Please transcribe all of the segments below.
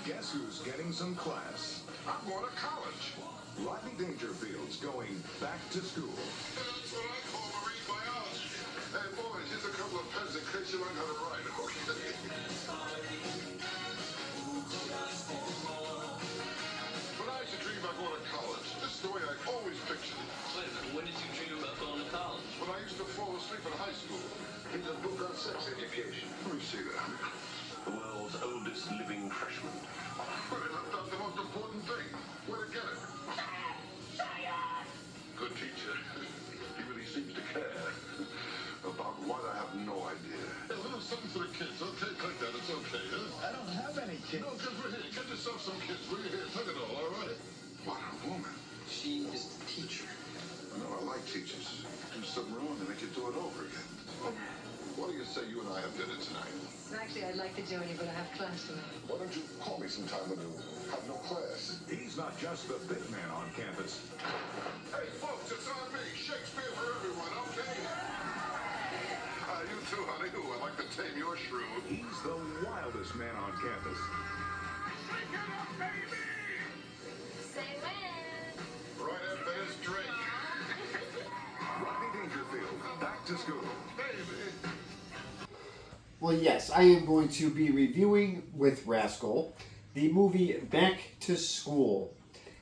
Guess who's getting some class? I'm going to college. Rodney Dangerfield's going back to school. That's what I call marine biology. Hey, boys, here's a couple of pens in case you learn how to write, okay? When I used to dream about going to college, this is the way I always pictured it. Wait a minute, when did you dream about going to college? When I used to fall asleep in high school. Here's a book on sex education. Let me see that. The world's oldest living freshman. But I left out the most important thing. Where to get it? Good teacher. He really seems to care. About what, I have no idea. A little something for the kids, okay? Take that, it's okay, huh? I don't have any kids. No, because we're here. Get yourself some kids. We're here. Take it all right? What a woman. She is the teacher. No, I like teachers. Do something wrong, they make you do it over again. What do you say you and I have dinner tonight? Actually, I'd like to join you, but I have class tonight. Why don't you call me sometime when you have no class? He's not just the big man on campus. Hey, folks, it's on me. Shakespeare for everyone, okay? You too, honey. Ooh, I'd like to tame your shrew. He's the wildest man on campus. Shake it up, baby! Say when. Right after this drink. Rodney Dangerfield, back to school. Baby. Well, yes, I am going to be reviewing with Rascal the movie Back to School.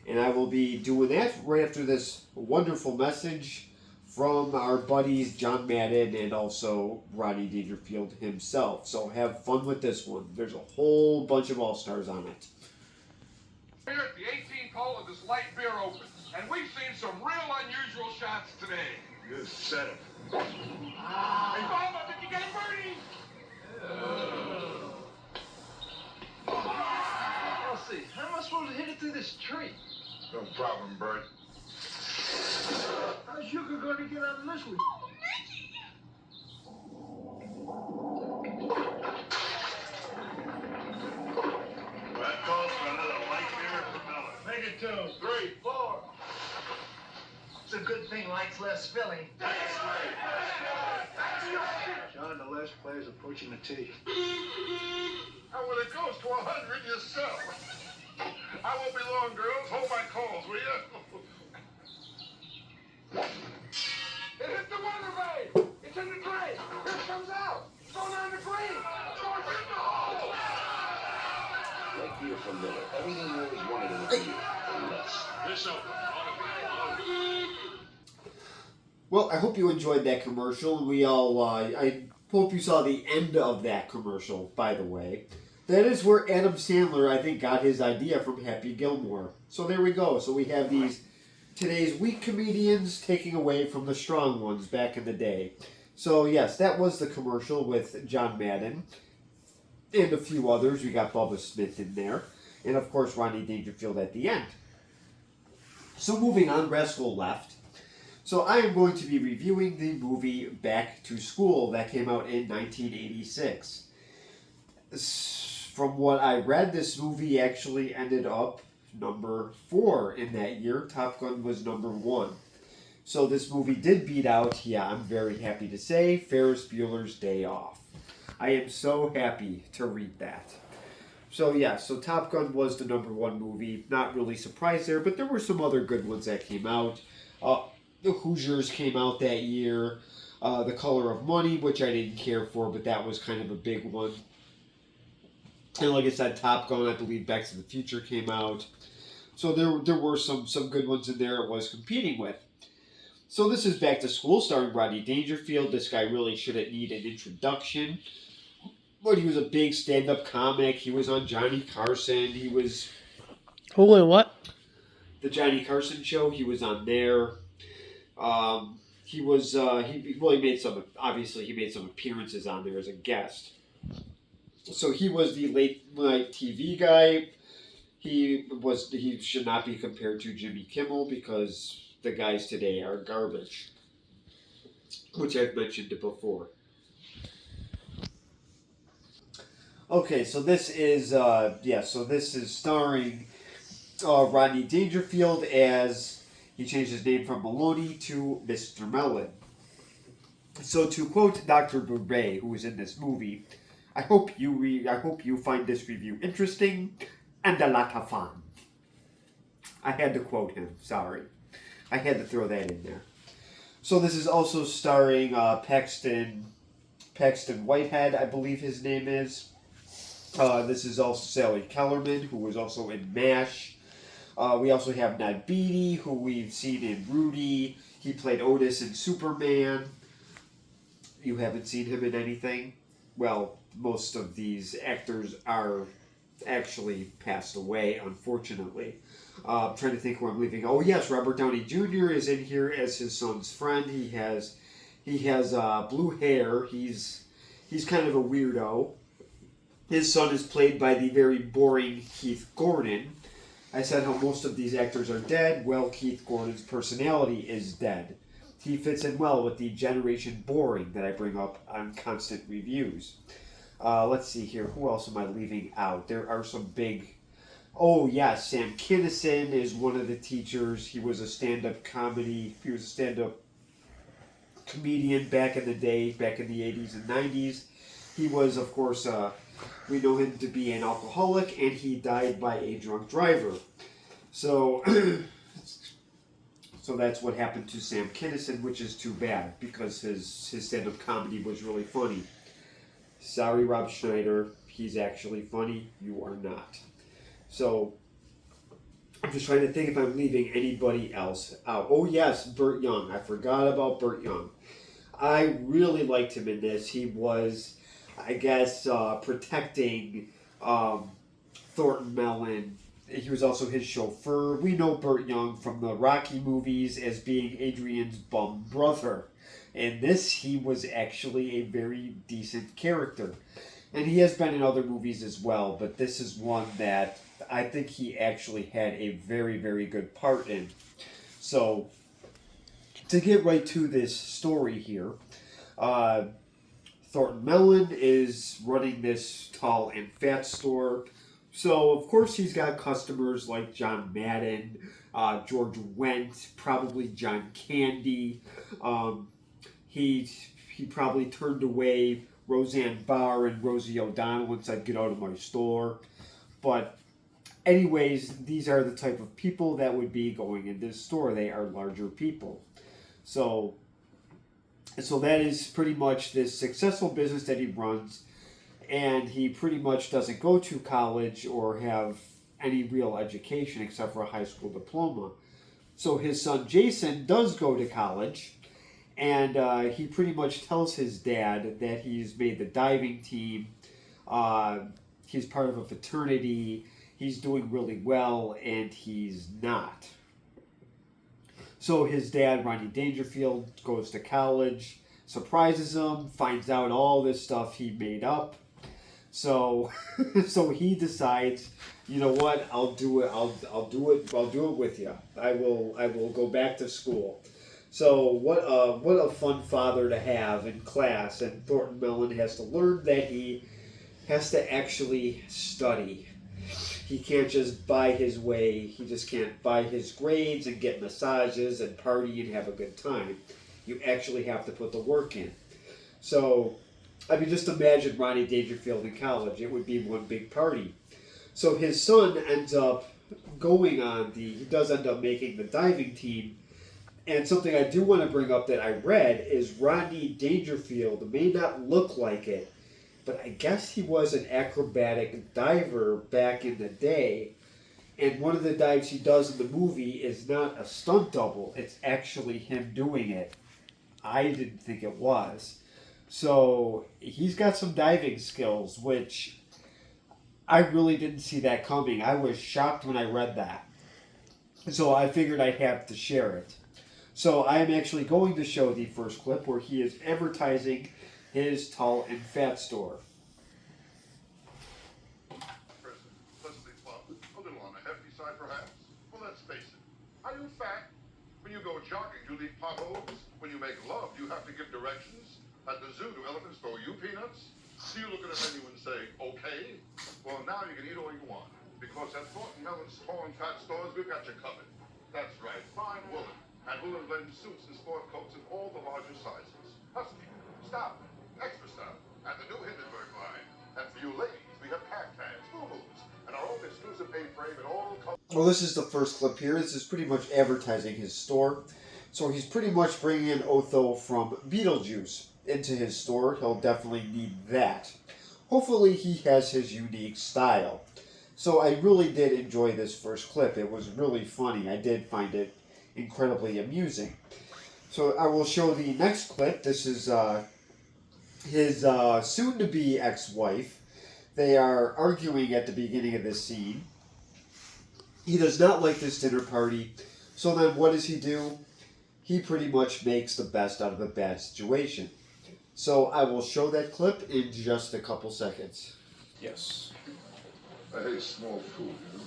And I will be doing that right after this wonderful message from our buddies John Madden and also Rodney Dangerfield himself. So have fun with this one. There's a whole bunch of all-stars on it. Here at the 18th hole of this light beer open, and we've seen some real unusual shots today. You said it. Hey, Mama, did you get a birdie? Let's see, how am I supposed to hit it through this tree? No problem, Bert. How's Sugar going to get out of this one? That calls for another light beer propeller. Make it 2, 3, 4. It's a good thing light's less filling. John, the last player's approaching the tee. And when it goes to 100, you sell. I won't be long, girls. Hold my calls, will you? It hit the weather vane! It's in the drain! Here it comes out! It's going on the green! It's going in the hole! Light beer from Miller. Everything you always wanted in a beer, and less. This over. Well, I hope you enjoyed that commercial. We all, I hope you saw the end of that commercial, by the way. That is where Adam Sandler, I think, got his idea from Happy Gilmore. So there we go. So we have these today's weak comedians taking away from the strong ones back in the day. So yes, that was the commercial with John Madden and a few others. We got Bubba Smith in there. And of course, Rodney Dangerfield at the end. So moving on, Rascal left. So I am going to be reviewing the movie Back to School that came out in 1986. From what I read, this movie actually ended up number 4 in that year. Top Gun was number 1. So this movie did beat out, yeah, I'm very happy to say, Ferris Bueller's Day Off. I am so happy to read that. So yeah, so Top Gun was the number 1 movie. Not really surprised there, but there were some other good ones that came out. The Hoosiers came out that year. The Color of Money, which I didn't care for, but that was kind of a big one. And like I said, Top Gun, I believe Back to the Future came out. So there were some good ones in there it was competing with. So this is Back to School, starring Rodney Dangerfield. This guy really shouldn't need an introduction. But he was a big stand-up comic. He was on Johnny Carson. He was... Who and what? The Johnny Carson show. He was on there. He really made some, obviously he made some appearances on there as a guest. So he was the late night TV guy. He should not be compared to Jimmy Kimmel because the guys today are garbage, which I've mentioned before. Okay, so this is starring Rodney Dangerfield as he changed his name from Maloney to Mr. Mellon. So to quote Dr. Bourbet, who was in this movie, I hope you find this review interesting. and a lot of fun. I had to quote him, sorry. I had to throw that in there. So this is also starring Paxton Whitehead, I believe his name is. This is also Sally Kellerman, who was also in MASH. We also have Ned Beatty, who we've seen in Rudy. He played Otis in Superman. You haven't seen him in anything? Well, most of these actors are actually passed away, unfortunately. I'm trying to think who I'm leaving. Oh yes, Robert Downey Jr. is in here as his son's friend. He has blue hair. He's kind of a weirdo. His son is played by the very boring Keith Gordon. I said how most of these actors are dead. Well, Keith Gordon's personality is dead. He fits in well with the generation boring that I bring up on constant reviews. Let's see here. Who else am I leaving out? There are some big... Oh, yes. Sam Kinison is one of the teachers. He was a stand-up comedian back in the day, back in the 80s and 90s. He was, of course, we know him to be an alcoholic, and he died by a drunk driver. So... So that's what happened to Sam Kinison, which is too bad, because his stand-up comedy was really funny. Sorry, Rob Schneider, he's actually funny, you are not. So, I'm just trying to think if I'm leaving anybody else out. Oh yes, Burt Young, I forgot about Burt Young. I really liked him in this. He was, I guess, protecting Thornton Mellon. He was also his chauffeur. We know Burt Young from the Rocky movies as being Adrian's bum brother. In this, he was actually a very decent character. And he has been in other movies as well, but this is one that I think he actually had a very, very good part in. So, to get right to this story here, Thornton Mellon is running this tall and fat store. So, of course, he's got customers like John Madden, George Wendt, probably John Candy. He probably turned away Roseanne Barr and Rosie O'Donnell and said, "Get out of my store." But anyways, these are the type of people that would be going in this store. They are larger people. So that is pretty much this successful business that he runs. And he pretty much doesn't go to college or have any real education except for a high school diploma. So his son Jason does go to college, and he pretty much tells his dad that he's made the diving team, he's part of a fraternity, he's doing really well, and he's not. So his dad, Rodney Dangerfield, goes to college, surprises him, finds out all this stuff he made up. So he decides, you know what? I'll do it. I'll do it with you. I will go back to school. So what a fun father to have in class. And Thornton Mellon has to learn that he has to actually study. He can't just buy his way. He just can't buy his grades and get massages and party and have a good time. You actually have to put the work in. So, I mean, just imagine Rodney Dangerfield in college. It would be one big party. So his son ends up going on he does end up making the diving team. And something I do want to bring up that I read is Rodney Dangerfield may not look like it, but I guess he was an acrobatic diver back in the day. And one of the dives he does in the movie is not a stunt double. It's actually him doing it. I didn't think it was. So he's got some diving skills, which I really didn't see that coming. I was shocked when I read that. So I figured I'd have to share it. So I'm actually going to show the first clip where he is advertising his tall and fat store. Pleasantly plump, a little on the hefty side perhaps. Well, let's face it. Are you fat? When you go jogging, you leave potholes. When you make love, you have to give directions. At the zoo, do elephants throw you peanuts? Do you look at a menu and say, okay? Well, now you can eat all you want. Because at Thornton Mellon's tall and fat stores, we've got you covered. That's right, fine woolen. And woolen blend suits and sport coats in all the larger sizes. Husky, stout, extra stout, and the new Hindenburg line. And for you ladies, we have caftans, fumus, and our own exclusive custom A-frame in all colors. Well, this is the first clip here. This is pretty much advertising his store. So he's pretty much bringing in Otho from Beetlejuice into his store. He'll definitely need that. Hopefully he has his unique style. So I really did enjoy this first clip. It was really funny. I did find it incredibly amusing. So I will show the next clip. This is his soon-to-be ex-wife. They are arguing at the beginning of this scene. He does not like this dinner party. So then what does he do? He pretty much makes the best out of a bad situation. So I will show that clip in just a couple seconds. Yes. I hate small food, you know.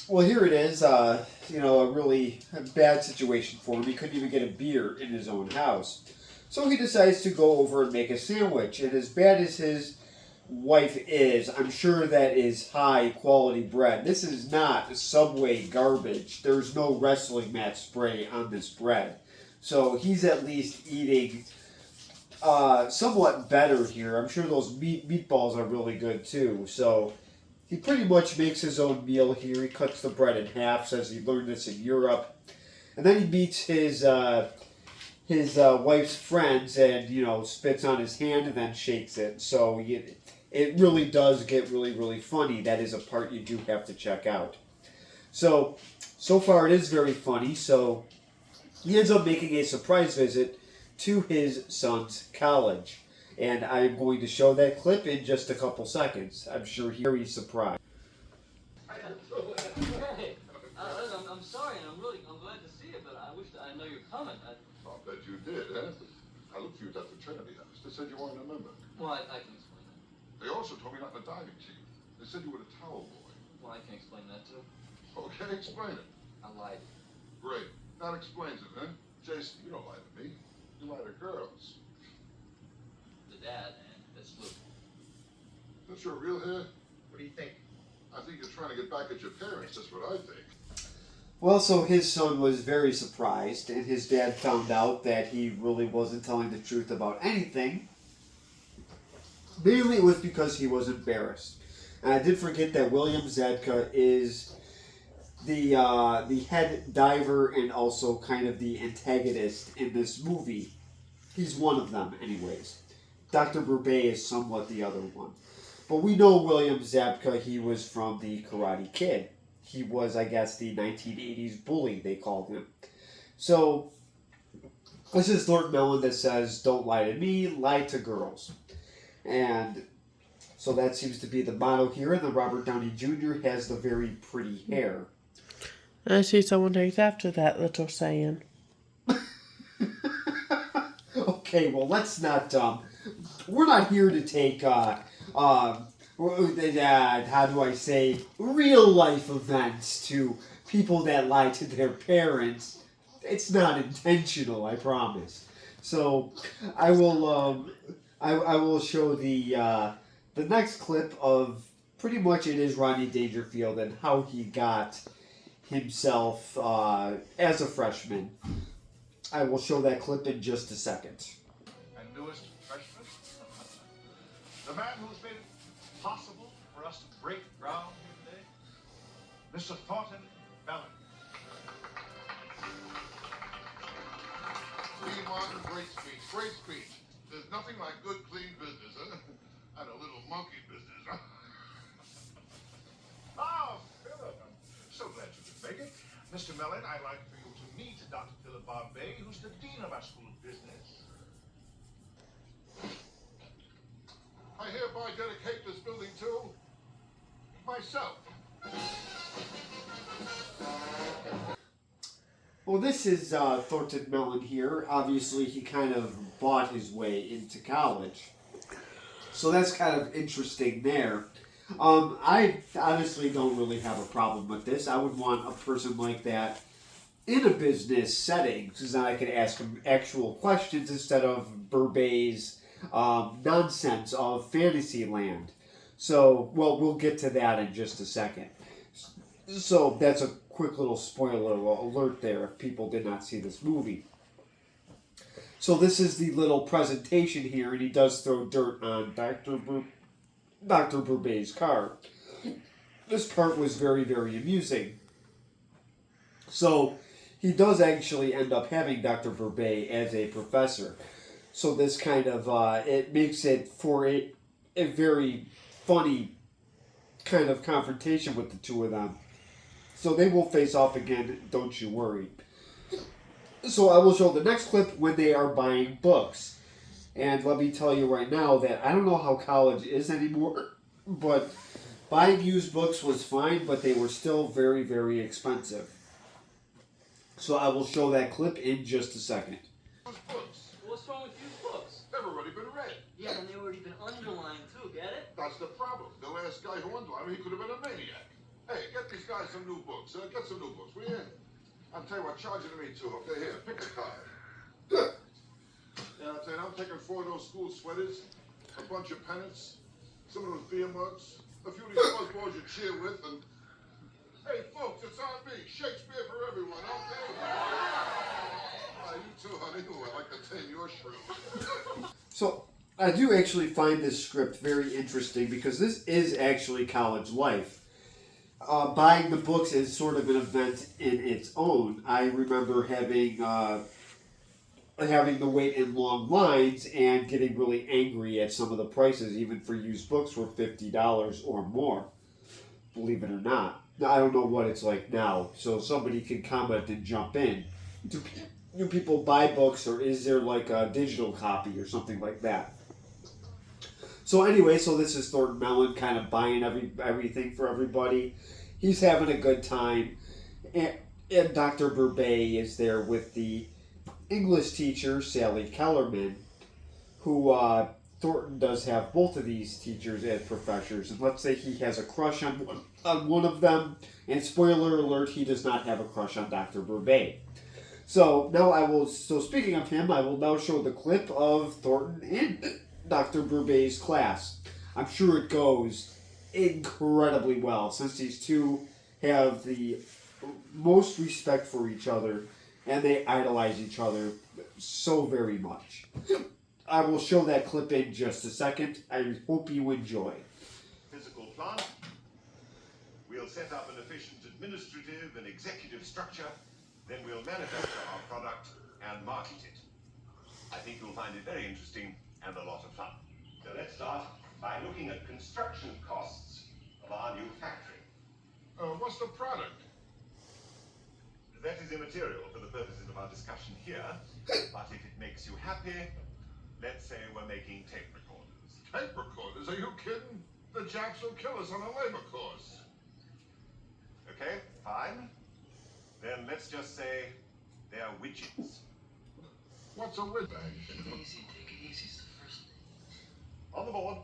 Well, here it is, a really bad situation for him. He couldn't even get a beer in his own house. So he decides to go over and make a sandwich. And as bad as his wife is, I'm sure that is high quality bread. This is not Subway garbage. There's no wrestling match spray on this bread. So he's at least eating somewhat better here. I'm sure those meatballs are really good too. So he pretty much makes his own meal here. He cuts the bread in half, says he learned this in Europe. And then he meets his wife's friends and, spits on his hand and then shakes it. So it really does get really, really funny. That is a part you do have to check out. So far it is very funny. So he ends up making a surprise visit to his son's college. And I'm going to show that clip in just a couple seconds. I'm sure he's very surprised. Hey, I'm sorry, and I'm glad to see you, but I wish I know you're coming. I'll bet you did, huh? I looked for you at the Trinity House. They said you weren't a member. Well, I can explain that. They also told me not in the diving team. They said you were the towel boy. Well, I can explain that too. Okay, explain it. I lied. Great. That explains it, huh? Jason, you don't lie to me. You lie to girls. The dad, and that's Luke. That's your real hair? What do you think? I think you're trying to get back at your parents. That's what I think. Well, so his son was very surprised, and his dad found out that he really wasn't telling the truth about anything. Mainly it was because he was embarrassed. And I did forget that William Zabka is the head diver and also kind of the antagonist in this movie. He's one of them, anyways. Dr. Burbet is somewhat the other one. But we know William Zabka, he was from the Karate Kid. He was, I guess, the 1980s bully, they called him. So, this is Lord Mellon that says, don't lie to me, lie to girls. And so that seems to be the motto here. And then Robert Downey Jr. has the very pretty hair. I see someone takes after that little saying. Okay, well, let's not, we're not here to take, how do I say, real life events to people that lie to their parents. It's not intentional, I promise. So, I will show the next clip of pretty much it is Rodney Dangerfield and how he got himself as a freshman. I will show that clip in just a second. And newest freshman? The man who's made it possible for us to break ground here today? Mr. Thornton Mellon. Lee Martin, great speech. Great speech. There's nothing like good, clean business, huh? And a little monkey business, huh? Oh, Philip, I'm so glad you could make it. Mr. Mellon, I'd like for you to meet Dr. Philip Bombay, who's the dean of our school of business. I hereby dedicate this building to myself. Well, this is Thornton Mellon here. Obviously, he kind of bought his way into college. So that's kind of interesting there. I honestly don't really have a problem with this. I would want a person like that in a business setting, so that I could ask him actual questions instead of Burbet's nonsense of Fantasyland. So, well, we'll get to that in just a second. So that's a quick little spoiler alert there if people did not see this movie. So this is the little presentation here, and he does throw dirt on Dr. Burbet's car. This part was very, very amusing. So he does actually end up having Dr. Burbet as a professor. So this kind of, it makes it for a very funny kind of confrontation with the two of them. So they will face off again, don't you worry. So I will show the next clip when they are buying books. And let me tell you right now that I don't know how college is anymore, but buying used books was fine, but they were still very, very expensive. So I will show that clip in just a second. Books. What's wrong with used books? They've already been read. Yeah, and they've already been underlined too, get it? That's the problem. The last guy who underlined it, he could have been a maniac. Hey, get these guys some new books. Get some new books, will you? I'll tell you what, charge it to me too. Okay, here, pick a card. Yeah, I'll tell you, I'm taking 4 of those school sweaters, a bunch of pennants, some of those beer mugs, a few of these fuzzballs you cheer with, and hey, folks, it's on me. Shakespeare for everyone, okay? You too, honey. Ooh, I like to tame your shrew. So I do actually find this script very interesting because this is actually college life. Buying the books is sort of an event in its own. I remember having to wait in long lines and getting really angry at some of the prices, even for used books were $50 or more. Believe it or not. Now, I don't know what it's like now, so somebody can comment and jump in. Do people buy books, or is there like a digital copy or something like that? So anyway, so this is Thornton Mellon kind of buying everything for everybody. He's having a good time. And Dr. Burbet is there with the English teacher, Sally Kellerman, who Thornton does have both of these teachers as professors. And let's say he has a crush on one of them. And spoiler alert, he does not have a crush on Dr. Burbet. So now speaking of him, I will now show the clip of Thornton in Dr. Burbet's class. I'm sure it goes incredibly well since these two have the most respect for each other and they idolize each other so very much. I will show that clip in just a second. I hope you enjoy. Physical plant. We'll set up an efficient administrative and executive structure. Then we'll manufacture our product and market it. I think you'll find it very interesting and a lot of fun. So let's start by looking at construction costs of our new factory. What's the product? That is immaterial for the purposes of our discussion here, but if it makes you happy, let's say we're making tape recorders. Tape recorders? Are you kidding? The Japs will kill us on a labor course. Okay, fine. Then let's just say they're widgets. What's a widget? Take it easy, it's the first thing. On the board,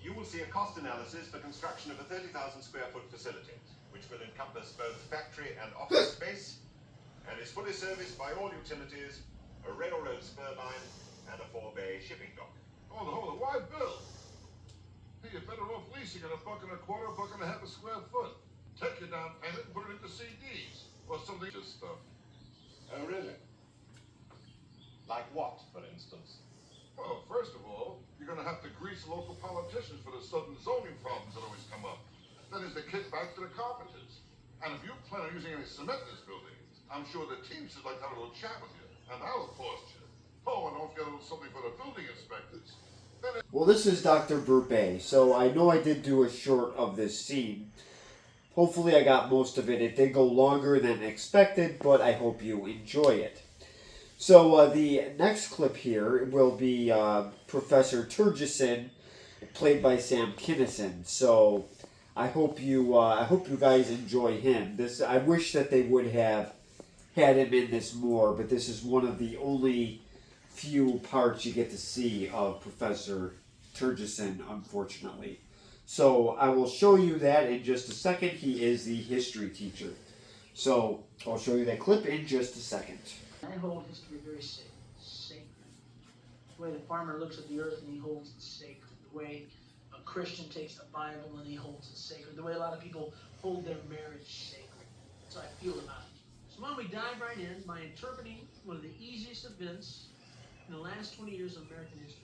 you will see a cost analysis for construction of a 30,000 square foot facility, which will encompass both factory and office space, and is fully serviced by all utilities, a railroad spur line, and a 4-bay shipping dock. Hold on. Why Bill? Hey, you're better off leasing at $1.25, $1.50 a square foot. Take your down payment and put it into CDs. Or something just stuff. Oh, really? Like what, for instance? Well, first of all, you're going to have to grease local politicians for the sudden zoning problems that always come up. Then there's the kickbacks to the carpenters. And if you plan on using any cement in this building, I'm sure the Teamsters like to have a little chat with you. And that'll cost you. Oh, and don't forget a little something for the building inspectors. Well, this is Dr. Burbet, so I know I did do a short of this scene. Hopefully I got most of it. It did go longer than expected, but I hope you enjoy it. So the next clip here will be Professor Turgison, played by Sam Kinison. So I hope you guys enjoy him. I wish that they would have had him in this more, but this is one of the only few parts you get to see of Professor Turgison, unfortunately. So I will show you that in just a second. He is the history teacher. So I'll show you that clip in just a second. I hold history very sacred. The way the farmer looks at the earth and he holds it sacred. The way a Christian takes the Bible and he holds it sacred. The way a lot of people hold their marriage sacred. That's how I feel about it. So why don't we dive right in by interpreting one of the easiest events in the last 20 years of American history.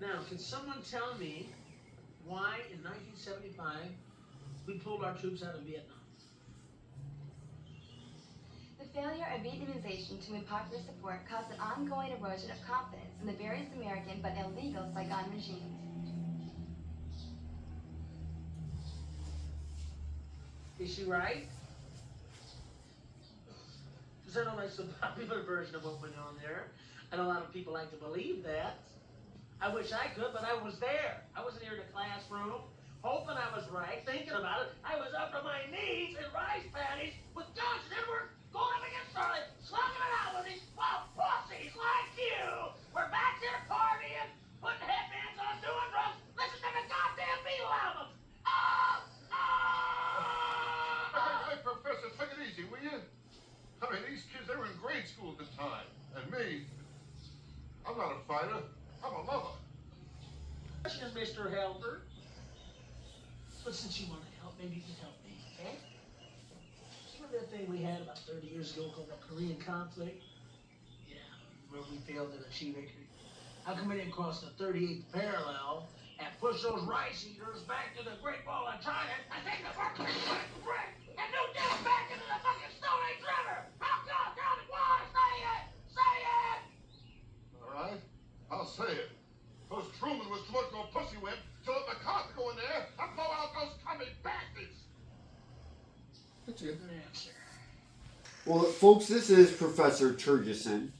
Now, can someone tell me why in 1975 we pulled our troops out of Vietnam? The failure of Vietnamization to win popular support caused an ongoing erosion of confidence in the various American but illegal Saigon regimes. Is she right? Because I know that's the popular version of what went on there. I know a lot of people like to believe that. I wish I could, but I was there. I wasn't here in a classroom, hoping I was right, thinking about it. I was up to my knees in rice paddies with Johnson Edwards going up against Charlie, slugging it out with these pussies like you. We're back here partying, putting headbands on, doing drugs, listen to the goddamn Beatle album. Hey, Professor, take it easy, will you? I mean, these kids, they were in grade school at the time. And me, I'm not a fighter. I'm a lover. Mr. Helper. But since you want to help, maybe you can help me, okay? Remember that thing we had about 30 years ago called the Korean conflict? Yeah, where we failed to achieve victory. How come we didn't cross the 38th parallel and push those rice eaters back to the Great Wall of China and take the Berkeley brick and New Delhi back into the fucking Stone Age River? How come? Tell me why? Say it! Say it! All right, I'll say it. Because Truman was too much of a pussy whip to let MacArthur go in there and blow out those commie bastards. That's a good answer. Well, folks, this is Professor Turgeson,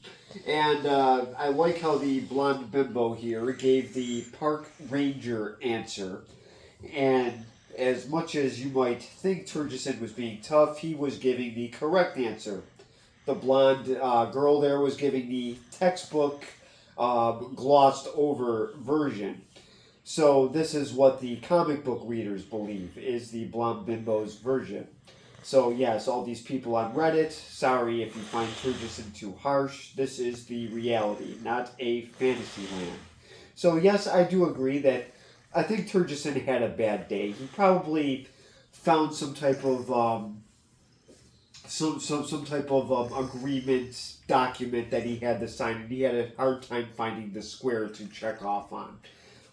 and I like how the blonde bimbo here gave the park ranger answer, and as much as you might think Turgeson was being tough, he was giving the correct answer. The blonde girl there was giving the textbook glossed over version. So this is what the comic book readers believe is the blonde bimbo's version. So yes, all these people on Reddit, sorry if you find Turgeson too harsh. This is the reality, not a fantasy land. So yes, I do agree that I think Turgeson had a bad day. He probably found some type of some type of agreement document that he had to sign, and he had a hard time finding the square to check off on.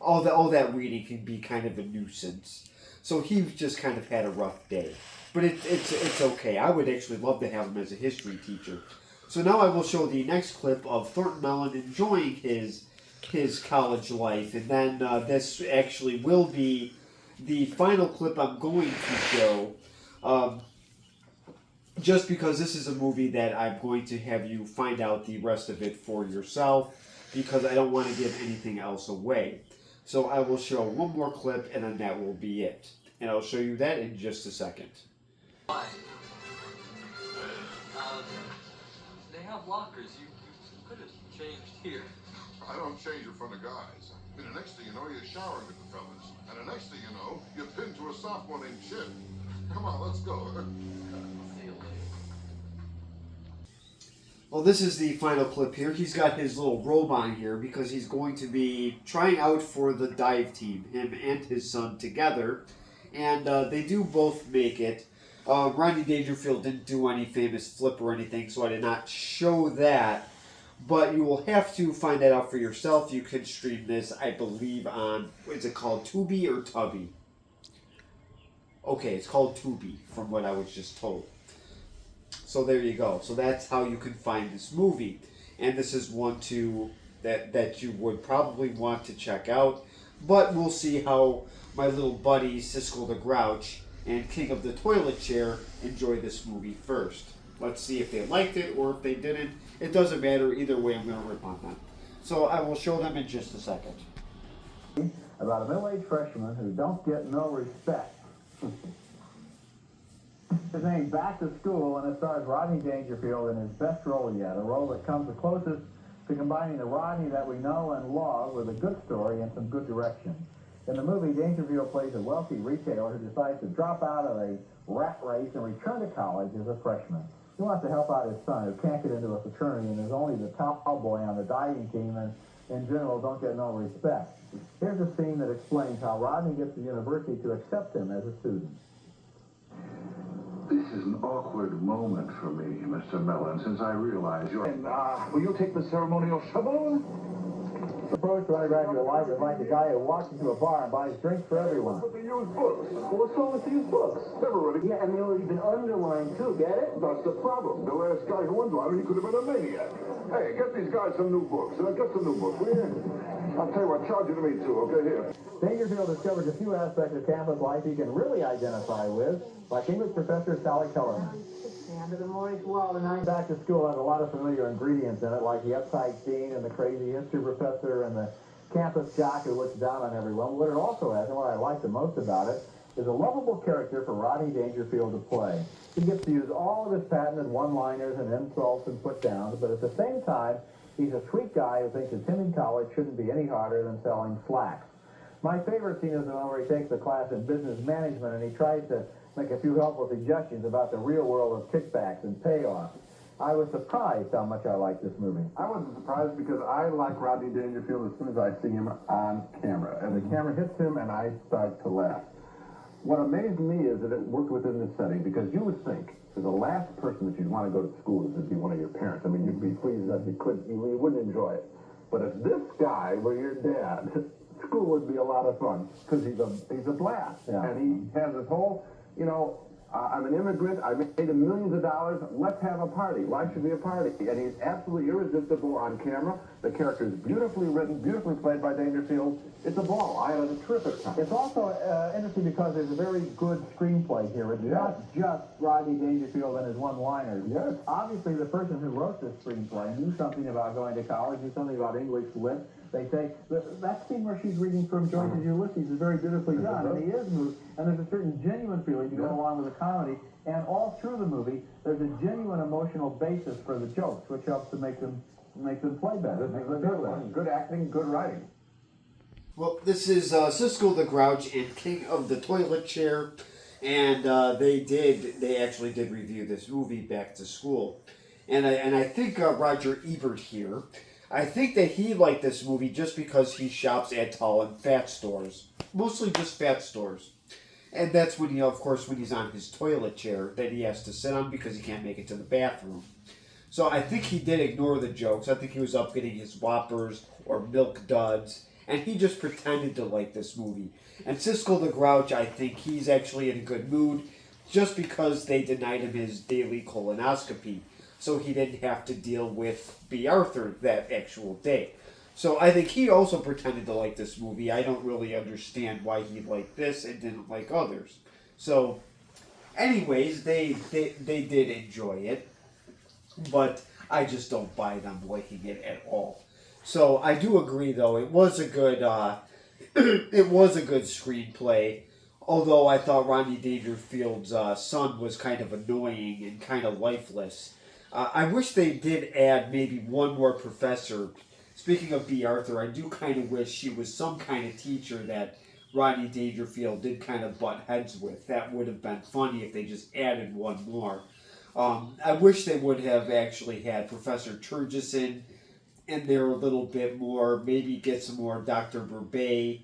All that reading can be kind of a nuisance. So he just kind of had a rough day. But it's okay. I would actually love to have him as a history teacher. So now I will show the next clip of Thornton Mellon enjoying his college life. And then this actually will be the final clip I'm going to show. Just because this is a movie that I'm going to have you find out the rest of it for yourself. Because I don't want to give anything else away. So I will show one more clip and then that will be it. And I'll show you that in just a second. Why? They have lockers. You could have changed here. I don't change in front of guys. And the next thing you know, you're showering with the fellas. And the next thing you know, you're pinned to a sophomore named Chip. Come on, let's go. See you later. Well, this is the final clip here. He's got his little robe on here because he's going to be trying out for the dive team, him and his son together. And they do both make it. Rodney Dangerfield didn't do any famous flip or anything, so I did not show that. But you will have to find that out for yourself. You can stream this, I believe, on, is it called Tubi or Tubby? Okay, it's called Tubi, from what I was just told. So there you go. So that's how you can find this movie. And this is one that you would probably want to check out. But we'll see how my little buddy Siskel the Grouch and King of the Toilet Chair enjoy this movie first. Let's see if they liked it or if they didn't. It doesn't matter. Either way, I'm going to rip on them. So I will show them in just a second. About a middle-aged freshman who don't get no respect. His name's Back to School, and it stars Rodney Dangerfield in his best role yet, a role that comes the closest to combining the Rodney that we know and love with a good story and some good direction. In the movie, Dangerfield plays a wealthy retailer who decides to drop out of a rat race and return to college as a freshman. He wants to help out his son, who can't get into a fraternity and is only the top boy on the diving team and, in general, don't get no respect. Here's a scene that explains how Rodney gets the university to accept him as a student. This is an awkward moment for me, Mr. Mellon, since I realize you're... And, will you take the ceremonial shovel? The approach to undergraduate life is like the guy who walks into a bar and buys drinks for everyone. But they use books. Well, what's wrong with these books? Everybody. Yeah, and they already been underlined too, get it? That's the problem. The last guy who underlined it, he could have been a maniac. Hey, get these guys some new books. Get some new books, will you? I'll tell you what, charge you to me too, okay, here. Dangerfield discovers a few aspects of campus life he can really identify with, like English professor Sally Kellerman. Under the Morris wall, and I... Back to School has a lot of familiar ingredients in it, like the uptight dean and the crazy history professor and the campus jock who looks down on everyone. What it also has, and what I like the most about it, is a lovable character for Rodney Dangerfield to play. He gets to use all of his patented one-liners and insults and put-downs, but at the same time, he's a sweet guy who thinks that him in college shouldn't be any harder than selling slacks. My favorite scene is the one where he takes the class in business management and he tries to make a few helpful suggestions about the real world of kickbacks and payoffs. I was surprised how much I liked this movie. I wasn't surprised because I like Rodney Dangerfield as soon as I see him on camera. And the camera hits him and I start to laugh. What amazed me is that it worked within this setting, because you would think that the last person that you'd want to go to school is to be one of your parents. I mean, you'd be pleased that you wouldn't enjoy it. But if this guy were your dad, school would be a lot of fun, because he's a blast. Yeah. And he has this whole, I'm an immigrant, I made millions of dollars, let's have a party. Why should we have a party? And he's absolutely irresistible on camera. The character is beautifully written, beautifully played by Dangerfield. It's a ball. I had a terrific time. It's also interesting because there's a very good screenplay here. It's not just Rodney Dangerfield and his one-liners. Yes. Obviously, the person who wrote this screenplay knew something about going to college, knew something about English lit. They say, that scene where she's reading from Joyce's Ulysses is very beautifully done, and he is moved, and there's a certain genuine feeling to go along with the comedy, and all through the movie, there's a genuine emotional basis for the jokes, which helps to make them play better. This is a good one. Good acting, good writing. Well, this is Siskel the Grouch and King of the Toilet Chair, and they actually did review this movie, Back to School, and I think Roger Ebert here, I think that he liked this movie just because he shops at tall and fat stores, mostly just fat stores, and that's when when he's on his toilet chair that he has to sit on because he can't make it to the bathroom. So I think he did ignore the jokes. I think he was up getting his Whoppers or Milk Duds, and he just pretended to like this movie. And Siskel the Grouch, I think he's actually in a good mood just because they denied him his daily colonoscopy, so he didn't have to deal with B. Arthur that actual day. So I think he also pretended to like this movie. I don't really understand why he liked this and didn't like others. So, anyways, they did enjoy it, but I just don't buy them liking it at all. So I do agree, though, it was a good it was a good screenplay. Although I thought Rodney Dangerfield's son was kind of annoying and kind of lifeless. I wish they did add maybe one more professor. Speaking of B. Arthur, I do kind of wish she was some kind of teacher that Rodney Dangerfield did kind of butt heads with. That would have been funny if they just added one more. I wish they would have actually had Professor Turgison in there a little bit more. Maybe get some more Dr. Burbet.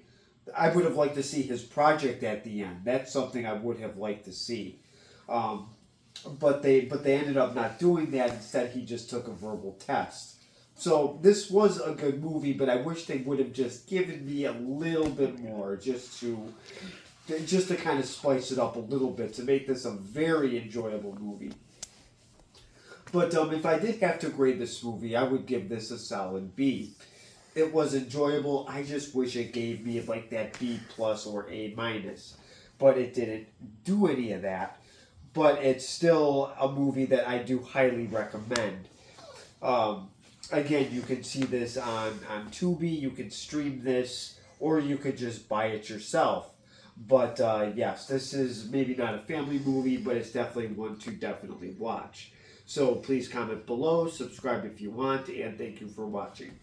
I would have liked to see his project at the end. That's something I would have liked to see. But they ended up not doing that. Instead, he just took a verbal test. So this was a good movie, but I wish they would have just given me a little bit more, just to kind of spice it up a little bit, to make this a very enjoyable movie. But if I did have to grade this movie, I would give this a solid B. It was enjoyable. I just wish it gave me like that B+ or A-. But it didn't do any of that. But it's still a movie that I do highly recommend. Again, you can see this on Tubi, you can stream this, or you could just buy it yourself. But yes, this is maybe not a family movie, but it's definitely one to definitely watch. So please comment below, subscribe if you want, and thank you for watching.